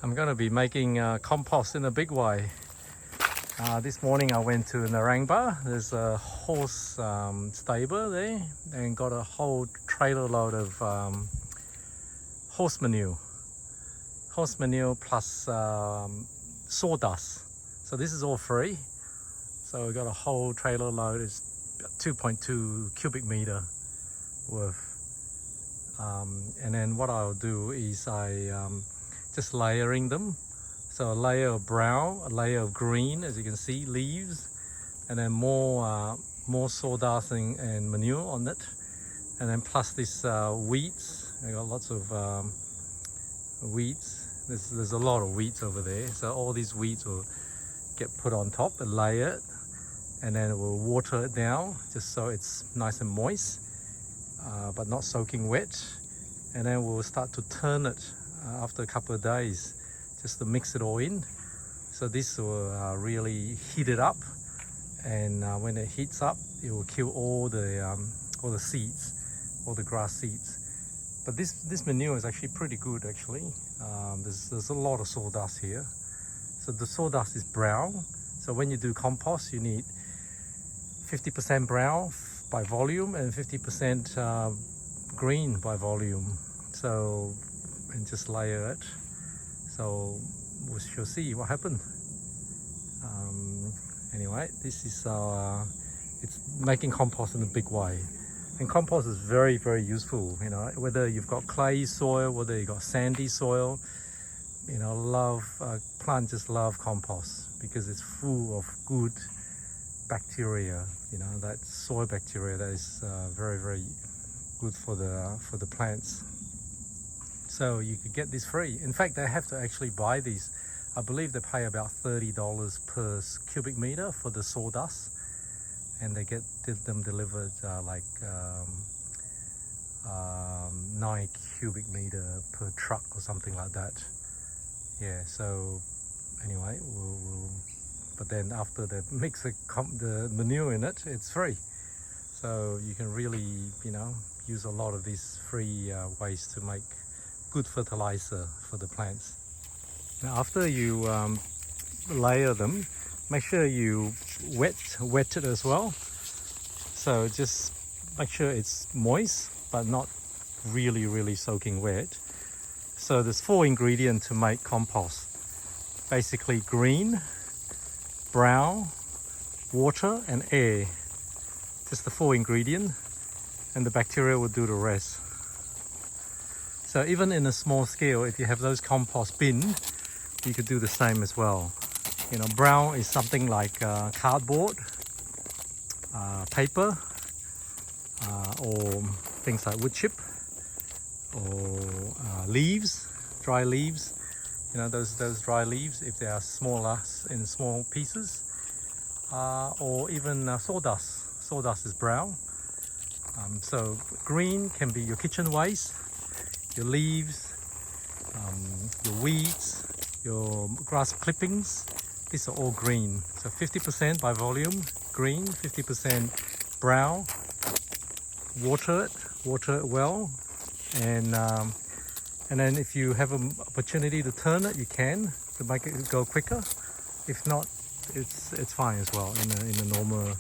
I'm going to be making compost in a big way. This morning I went to Narangba. There's a horse stable there and got a whole trailer load of horse manure plus sawdust. So this is all free. So we got a whole trailer load. It's 2.2 cubic meter worth. And then what I'll do is I just layering them. So a layer of brown, a layer of green, as you can see, leaves, and then more sawdust and manure on it, and then plus this weeds. I got lots of weeds. There's a lot of weeds over there. So all these weeds will get put on top and layered, and then we'll water it down just so it's nice and moist, but not soaking wet. And then we'll start to turn it after a couple of days, just to mix it all in. So this will really heat it up, and when it heats up, it will kill all the seeds, all the grass seeds. But this manure is actually pretty good actually. There's a lot of sawdust here. So the sawdust is brown. So when you do compost, you need 50% brown by volume and 50% green by volume. So, and just layer it. So we shall see what happens. Anyway, this is it's making compost in a big way. And compost is very, very useful, you know, whether you've got clay soil, whether you've got sandy soil, you know, plants just love compost because it's full of good bacteria, you know, that soil bacteria that is very, very good for the plants. So you could get this free. In fact, they have to actually buy these. I believe they pay about $30 per cubic meter for the sawdust, and they get them delivered 9 cubic meter per truck or something like that. Yeah. So anyway, but then after they mix the manure in it, it's free. So you can really, you know, use a lot of these free ways to make good fertilizer for the plants. Now after you layer them, make sure you wet it as well. So just make sure it's moist but not really, really soaking wet. So there's 4 ingredients to make compost. Basically green, brown, water and air. Just the 4 ingredients, and the bacteria will do the rest. So even in a small scale, if you have those compost bin, you could do the same as well. You know, brown is something like cardboard, paper, or things like wood chip, or leaves, dry leaves. You know, those dry leaves, if they are smaller in small pieces, or even sawdust. Sawdust is brown. So green can be your kitchen waste, your leaves, your weeds, your grass clippings. These are all green. So 50% by volume green, 50% brown. Water it well, and then if you have an opportunity to turn it, you can, to make it go quicker. If not, it's fine as well in a normal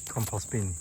compost bin.